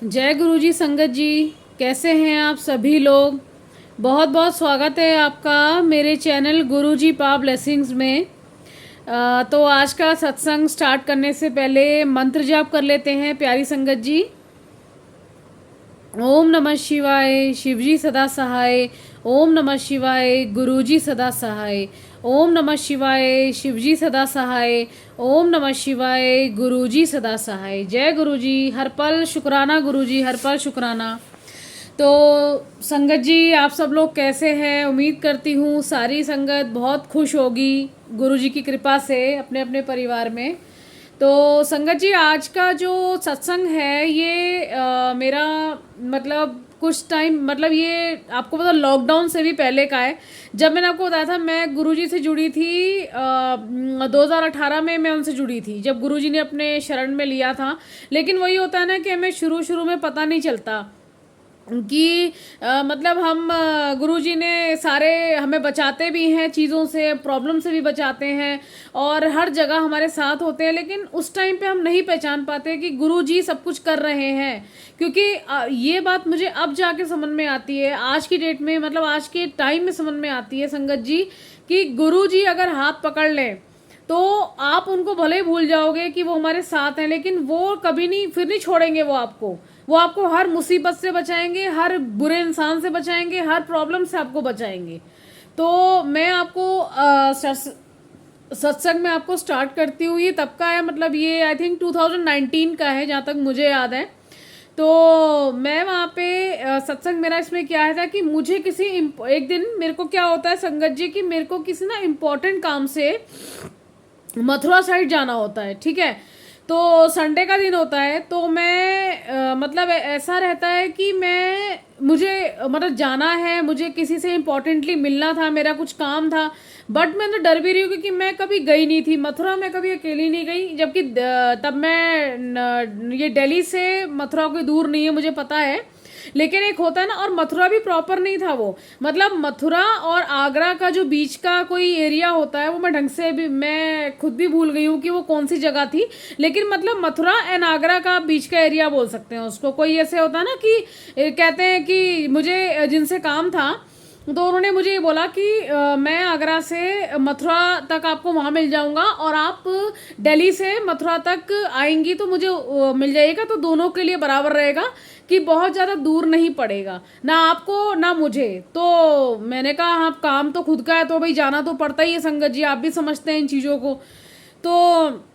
जय गुरुजी संगत जी। कैसे हैं आप सभी लोग। बहुत बहुत स्वागत है आपका मेरे चैनल गुरुजी पा ब्लेसिंग्स में। तो आज का सत्संग स्टार्ट करने से पहले मंत्र जाप कर लेते हैं प्यारी संगत जी। ओम नमः शिवाय, शिवजी सदा सहाय। ओम नमः शिवाय, गुरुजी सदा सहाय। ओम नमः शिवाय, शिवजी सदा सहाय। ओम नमः शिवाय, गुरुजी सदा सहाय। जय गुरुजी, हर पल शुक्राना गुरुजी, हर पल शुक्राना। तो संगत जी, आप सब लोग कैसे हैं। उम्मीद करती हूँ सारी संगत बहुत खुश होगी गुरुजी की कृपा से अपने अपने परिवार में। तो संगत जी, आज का जो सत्संग है ये मेरा मतलब कुछ टाइम मतलब ये आपको पता लॉकडाउन से भी पहले का है। जब मैंने आपको बताया था मैं गुरुजी से जुड़ी थी 2018 में मैं उनसे जुड़ी थी जब गुरुजी ने अपने शरण में लिया था। लेकिन वही होता है ना कि हमें शुरू शुरू में पता नहीं चलता कि मतलब हम गुरुजी ने सारे हमें बचाते भी हैं, चीज़ों से प्रॉब्लम से भी बचाते हैं और हर जगह हमारे साथ होते हैं। लेकिन उस टाइम पे हम नहीं पहचान पाते कि गुरुजी सब कुछ कर रहे हैं। क्योंकि ये बात मुझे अब जाके समझ में आती है, आज की डेट में मतलब आज के टाइम में समझ में आती है संगत जी, कि गुरुजी अगर हाथ पकड़ लें तो आप उनको भले ही भूल जाओगे कि वो हमारे साथ हैं, लेकिन वो कभी नहीं फिर नहीं छोड़ेंगे। वो आपको हर मुसीबत से बचाएंगे, हर बुरे इंसान से बचाएंगे, हर प्रॉब्लम से आपको बचाएंगे। तो मैं आपको सत्संग में आपको स्टार्ट करती हूँ। ये तब का है, मतलब ये आई थिंक 2019 का है जहाँ तक मुझे याद है। तो मैं वहाँ पे सत्संग मेरा इसमें क्या है था कि मुझे किसी एक दिन मेरे को क्या होता है संगत जी कि मेरे को किसी ना इम्पोर्टेंट काम से मथुरा साइड जाना होता है। ठीक है, तो संडे का दिन होता है। तो मैं मतलब ऐसा रहता है कि मैं मुझे मतलब जाना है, मुझे किसी से इम्पोर्टेंटली मिलना था, मेरा कुछ काम था। बट मैं तो डर भी रही हूँ क्योंकि मैं कभी गई नहीं थी मथुरा, मैं कभी अकेली नहीं गई। जबकि तब मैं ये दिल्ली से मथुरा कोई दूर नहीं है, मुझे पता है। लेकिन एक होता है ना, और मथुरा भी प्रॉपर नहीं था वो, मतलब मथुरा और आगरा का जो बीच का कोई एरिया होता है वो मैं ढंग से भी मैं खुद भी भूल गई हूँ कि वो कौन सी जगह थी। लेकिन मतलब मथुरा एंड आगरा का बीच का एरिया बोल सकते हैं उसको। कोई ऐसे होता है ना कि कहते हैं कि मुझे जिनसे काम था तो उन्होंने मुझे ये बोला कि मैं आगरा से मथुरा तक आपको वहाँ मिल जाऊंगा और आप दिल्ली से मथुरा तक आएंगी तो मुझे मिल जाएगा, तो दोनों के लिए बराबर रहेगा कि बहुत ज़्यादा दूर नहीं पड़ेगा ना आपको ना मुझे। तो मैंने कहा हाँ, काम तो खुद का है तो भाई जाना तो पड़ता ही है संगत जी, आप भी समझते हैं इन चीज़ों को। तो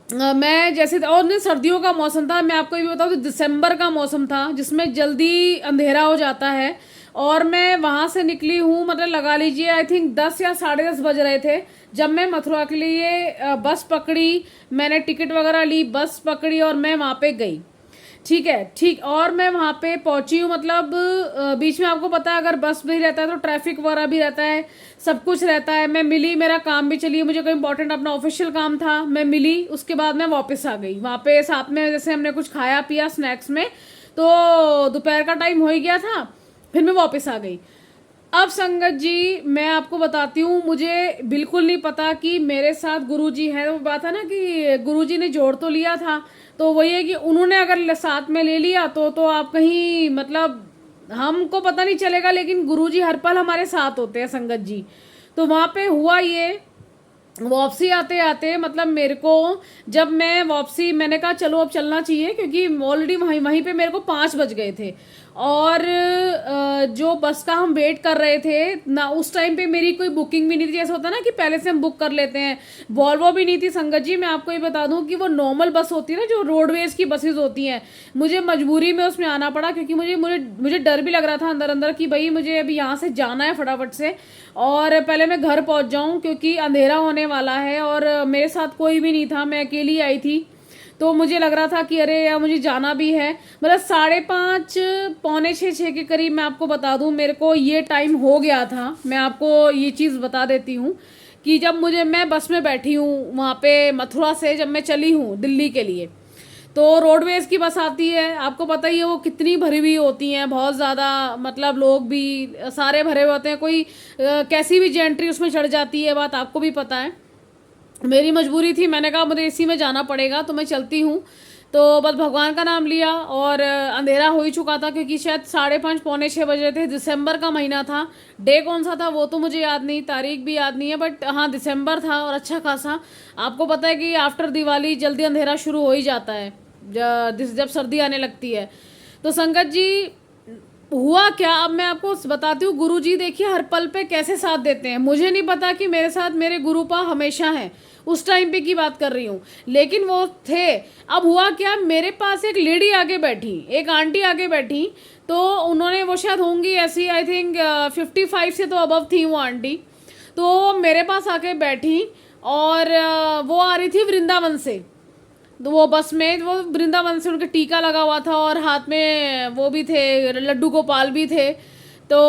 मैं जैसे और नहीं, सर्दियों का मौसम था, मैं आपको ये भी बताऊँ तो दिसंबर का मौसम था जिसमें जल्दी अंधेरा हो जाता है। और मैं वहाँ से निकली हूँ, मतलब लगा लीजिए आई थिंक 10 या 10:30 बज रहे थे जब मैं मथुरा के लिए बस पकड़ी। मैंने टिकट वगैरह ली, बस पकड़ी और मैं वहाँ पे गई। ठीक है, ठीक। और मैं वहाँ पे पहुँची हूँ, मतलब बीच में आपको पता है अगर बस भी रहता है तो ट्रैफिक वगैरह भी रहता है, सब कुछ रहता है। मैं मिली, मेरा काम भी चलिए, मुझे कोई इंपॉर्टेंट अपना ऑफिशियल काम था, मैं मिली। उसके बाद मैं वापस आ गई। वहाँ पे साथ में जैसे हमने कुछ खाया पिया स्नैक्स में, तो दोपहर का टाइम हो ही गया था, फिर मैं वापस आ गई। अब संगत जी मैं आपको बताती हूँ, मुझे बिल्कुल नहीं पता कि मेरे साथ गुरुजी है। वो बात है ना कि गुरुजी ने जोड़ तो लिया था, तो वही है कि उन्होंने अगर साथ में ले लिया तो आप कहीं मतलब हमको पता नहीं चलेगा, लेकिन गुरुजी हर पल हमारे साथ होते हैं संगत जी। तो वहाँ पे हुआ ये, वापसी आते आते मतलब मेरे को, जब मैं वापसी मैंने कहा चलो अब चलना चाहिए क्योंकि ऑलरेडी वहीं वहीं पे मेरे को 5 बज गए थे। और जो बस का हम वेट कर रहे थे ना, उस टाइम पे मेरी कोई बुकिंग भी नहीं थी। जैसा होता है ना कि पहले से हम बुक कर लेते हैं, वॉल्वो भी नहीं थी संगत जी। मैं आपको ये बता दूं कि वो नॉर्मल बस होती है ना, जो रोडवेज की बसेज होती हैं। मुझे मजबूरी में उसमें आना पड़ा क्योंकि मुझे मुझे मुझे डर भी लग रहा था अंदर अंदर कि भाई मुझे अभी यहाँ से जाना है फटाफट से और पहले मैं घर पहुँच जाऊँ क्योंकि अंधेरा होने वाला है। और मेरे साथ कोई भी नहीं था, मैं अकेली आई थी। तो मुझे लग रहा था कि अरे यार मुझे जाना भी है। मतलब 5:30 पौने 6 के करीब मैं आपको बता दूं मेरे को ये टाइम हो गया था। मैं आपको ये चीज़ बता देती हूँ कि जब मैं बस में बैठी हूँ वहाँ पे मथुरा से, जब मैं चली हूँ दिल्ली के लिए, तो रोडवेज की बस आती है, आपको पता ही है वो कितनी भरी हुई होती हैं, बहुत ज़्यादा, मतलब लोग भी सारे भरे हुए होते हैं। कोई कैसी भी जेंट्री उसमें चढ़ जाती है, बात आपको भी पता है। मेरी मजबूरी थी, मैंने कहा मुझे इसी में जाना पड़ेगा तो मैं चलती हूँ। तो बस भगवान का नाम लिया और अंधेरा हो ही चुका था, क्योंकि शायद 5:30 पौने 6 बज रहे थे। दिसंबर का महीना था, डे कौन सा था वो तो मुझे याद नहीं, तारीख भी याद नहीं है, बट हाँ दिसंबर था और अच्छा खासा। आपको पता है कि आफ्टर दिवाली जल्दी अंधेरा शुरू हो ही जाता है जब सर्दी आने लगती है। तो संगत जी हुआ क्या, अब मैं आपको बताती हूँ। गुरु जी देखिए हर पल पे कैसे साथ देते हैं। मुझे नहीं पता कि मेरे साथ मेरे गुरुपा हमेशा हैं, उस टाइम पे की बात कर रही हूँ, लेकिन वो थे। अब हुआ क्या, मेरे पास एक लेडी आगे बैठी, एक आंटी आगे बैठी। तो उन्होंने, वो शायद होंगी ऐसी, आई थिंक 55 से तो अबव थी वो आंटी। तो मेरे पास आके बैठी और वो आ रही थी वृंदावन से। तो वो बस में, वो वृंदावन से, उनके टीका लगा हुआ था और हाथ में वो भी थे, लड्डू गोपाल भी थे। तो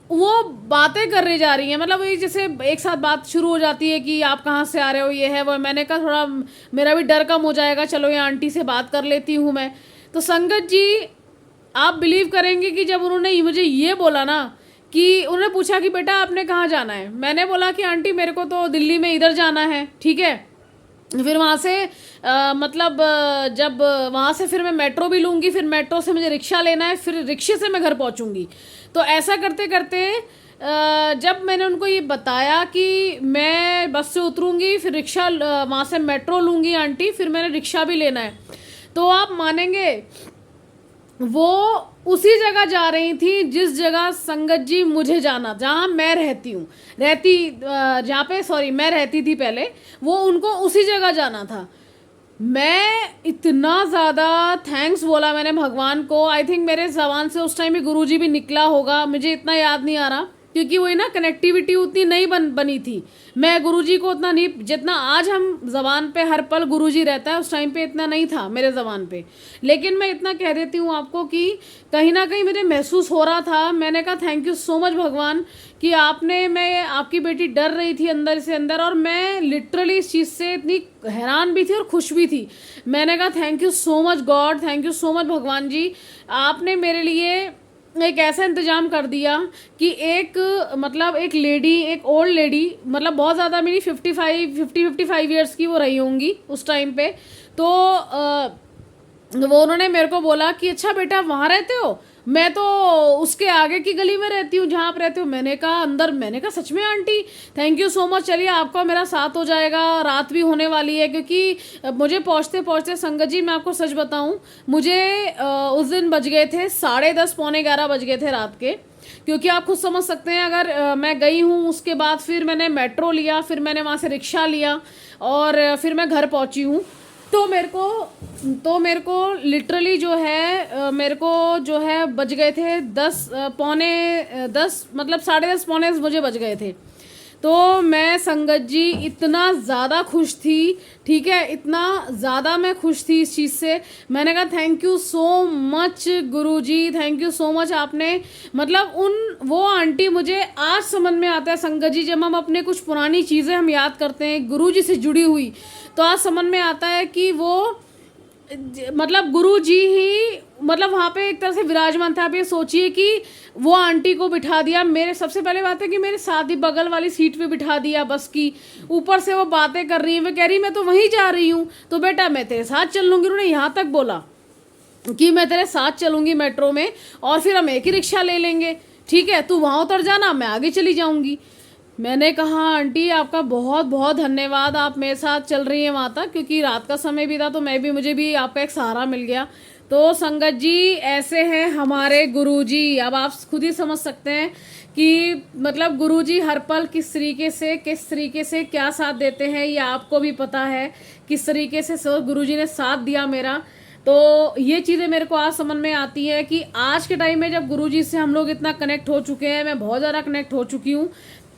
वो बातें कर रही जा रही हैं, मतलब वही जैसे एक साथ बात शुरू हो जाती है कि आप कहाँ से आ रहे हो, ये है वो। मैंने कहा थोड़ा मेरा भी डर कम हो जाएगा, चलो ये आंटी से बात कर लेती हूँ मैं। तो संगत जी आप बिलीव करेंगे कि जब उन्होंने मुझे ये बोला ना, कि उन्होंने पूछा कि बेटा आपने कहाँ जाना है, मैंने बोला कि आंटी मेरे को तो दिल्ली में इधर जाना है, ठीक है। फिर वहाँ से मतलब जब वहाँ से फिर मैं मेट्रो भी लूँगी, फिर मेट्रो से मुझे रिक्शा लेना है, फिर रिक्शे से मैं घर पहुँचूँगी। तो ऐसा करते करते जब मैंने उनको ये बताया कि मैं बस से उतरूँगी, फिर रिक्शा वहाँ से मेट्रो लूँगी आंटी, फिर मैंने रिक्शा भी लेना है, तो आप मानेंगे वो उसी जगह जा रही थी जिस जगह संगत जी मुझे जाना, जहाँ मैं रहती हूँ, जहाँ पे सॉरी मैं रहती थी पहले, वो उनको उसी जगह जाना था। मैं इतना ज़्यादा थैंक्स बोला मैंने भगवान को। आई थिंक मेरे ज़बान से उस टाइम भी गुरुजी भी निकला होगा, मुझे इतना याद नहीं आ रहा, क्योंकि वही ना कनेक्टिविटी उतनी नहीं बनी थी। मैं गुरुजी को उतना नहीं, जितना आज हम ज़बान पे हर पल गुरुजी रहता है, उस टाइम पे इतना नहीं था मेरे ज़बान पे। लेकिन मैं इतना कह देती हूँ आपको कि कहीं ना कहीं मुझे महसूस हो रहा था। मैंने कहा थैंक यू सो मच भगवान कि आपने, मैं आपकी बेटी डर रही थी अंदर से अंदर, और मैं लिटरली इस चीज़ से इतनी हैरान भी थी और खुश भी थी। मैंने कहा thank you so much God, thank you so much भगवान जी, आपने मेरे लिए एक ऐसा इंतज़ाम कर दिया कि एक मतलब एक लेडी, एक ओल्ड लेडी, मतलब बहुत ज़्यादा मेरी 55 ईयर्स की वो रही होंगी उस टाइम पे। तो वो उन्होंने मेरे को बोला कि अच्छा बेटा वहाँ रहते हो, मैं तो उसके आगे की गली में रहती हूँ जहाँ आप रहते हो। मैंने कहा अंदर, मैंने कहा सच में aunty thank you so much, चलिए आपका मेरा साथ हो जाएगा, रात भी होने वाली है। क्योंकि मुझे पहुँचते पहुँचते संगत जी मैं आपको सच बताऊँ, मुझे उस दिन बज गए थे 10:30 पौने 11 बज गए थे रात के। क्योंकि आप खुद समझ सकते हैं, अगर मैं गई हूँ उसके बाद फिर मैंने मेट्रो लिया, फिर मैंने वहाँ से रिक्शा लिया और फिर मैं घर पहुँची हूँ। तो मेरे को लिटरली जो है मेरे को जो है बज गए थे 10 पौने 10, मतलब 10:30 पौने 10 मुझे बज गए थे। तो मैं संगत जी इतना ज़्यादा खुश थी, ठीक है, इतना ज़्यादा मैं खुश थी इस चीज़ से। मैंने कहा thank you so much Guruji, thank you so much, आपने मतलब वो आंटी मुझे आज समझ में आता है संगत जी, जब हम अपने कुछ पुरानी चीज़ें हम याद करते हैं गुरुजी से जुड़ी हुई, तो आज समझ में आता है कि वो मतलब गुरु जी ही मतलब वहाँ पे एक तरह से विराजमान था। आप ये सोचिए कि वो आंटी को बिठा दिया मेरे, सबसे पहले बात है कि मेरे साथ ही बगल वाली सीट पे बिठा दिया बस की, ऊपर से वो बातें कर रही है, वो कह रही मैं तो वहीं जा रही हूँ, तो बेटा मैं तेरे साथ चल लूँगी। उन्होंने यहाँ तक बोला कि मैं तेरे साथ चलूँगी मेट्रो में और फिर हम एक ही रिक्शा ले लेंगे, ठीक है, तू वहाँ उतर जाना, मैं आगे चली जाऊँगी। मैंने कहा आंटी आपका बहुत बहुत धन्यवाद, आप मेरे साथ चल रही हैं वहाँ तक, क्योंकि रात का समय भी था तो मुझे भी आपका एक सहारा मिल गया। तो संगत जी ऐसे हैं हमारे गुरुजी। अब आप खुद ही समझ सकते हैं कि मतलब गुरुजी हर पल किस तरीके से क्या साथ देते हैं, ये आपको भी पता है किस तरीके से गुरुजी ने साथ दिया मेरा। तो ये चीज़ें मेरे को आज समझ में आती है कि आज के टाइम में जब गुरुजी से हम लोग इतना कनेक्ट हो चुके हैं, मैं बहुत ज़्यादा कनेक्ट हो चुकी हूँ,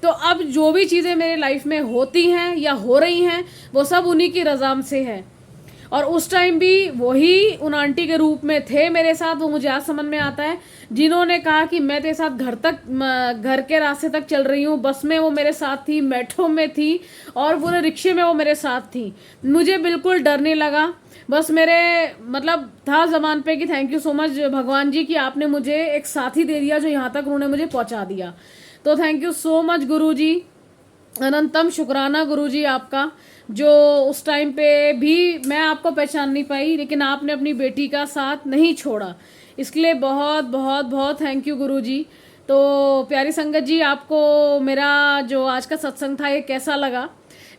तो अब जो भी चीज़ें मेरे लाइफ में होती हैं या हो रही हैं वो सब उन्हीं की रज़ा से है। और उस टाइम भी वही उन आंटी के रूप में थे मेरे साथ, वो मुझे आज समझ में आता है, जिन्होंने कहा कि मैं तेरे साथ घर के रास्ते तक चल रही हूँ। बस में वो मेरे साथ थी, मेट्रो में थी और पूरे रिक्शे में वो मेरे साथ थी। मुझे बिल्कुल डर नहीं लगा, बस मेरे मतलब था ज़बान पे कि थैंक यू सो मच भगवान जी कि आपने मुझे एक साथी दे दिया जो यहाँ तक उन्होंने मुझे पहुँचा दिया। तो थैंक यू सो मच गुरुजी। अनंतम शुक्राना गुरुजी आपका, जो उस टाइम पे भी मैं आपको पहचान नहीं पाई, लेकिन आपने अपनी बेटी का साथ नहीं छोड़ा। इसके लिए बहुत बहुत बहुत थैंक यू गुरुजी। तो प्यारी संगत जी, आपको मेरा जो आज का सत्संग था ये कैसा लगा?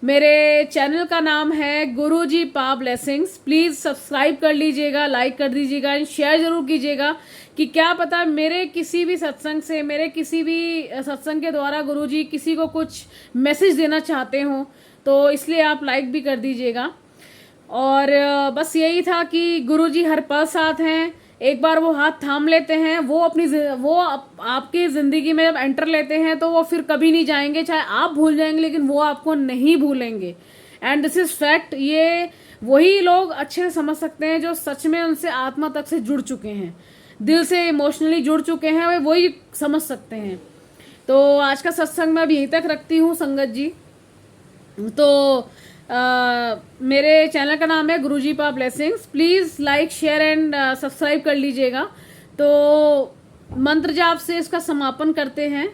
मेरे चैनल का नाम है गुरुजी पा ब्लेसिंग्स। प्लीज़ सब्सक्राइब कर लीजिएगा, लाइक कर दीजिएगा एंड शेयर ज़रूर कीजिएगा कि क्या पता मेरे किसी भी सत्संग से, मेरे किसी भी सत्संग के द्वारा गुरुजी किसी को कुछ मैसेज देना चाहते हो, तो इसलिए आप लाइक भी कर दीजिएगा। और बस यही था कि गुरुजी हर पल साथ हैं। एक बार वो हाथ थाम लेते हैं, वो आपकी ज़िंदगी में जब एंटर लेते हैं तो वो फिर कभी नहीं जाएंगे। चाहे आप भूल जाएंगे लेकिन वो आपको नहीं भूलेंगे। And this is fact. ये वही लोग अच्छे से समझ सकते हैं जो सच में उनसे आत्मा तक से जुड़ चुके हैं, दिल से इमोशनली जुड़ चुके हैं, वे वही समझ सकते हैं। तो आज का सत्संग मैं अब यहीं तक रखती हूँ संगत जी। तो मेरे चैनल का नाम है गुरुजी पा blessings. Please like share and subscribe कर लीजिएगा। तो मंत्र जाप से इसका समापन करते हैं।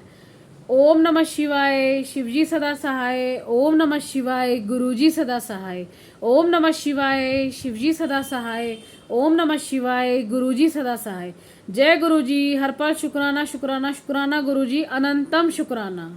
ओम नमः शिवाय, शिवजी सदा सहाय। ओम नमः शिवाय, गुरुजी सदा सहाय। ओम नमः शिवाय, शिवजी सदा सहाय। ओम नमः शिवाय, गुरुजी सदा सहाय। जय गुरुजी, हर पल शुक्राना शुक्राना शुक्राना गुरुजी, अनंतम शुक्राना।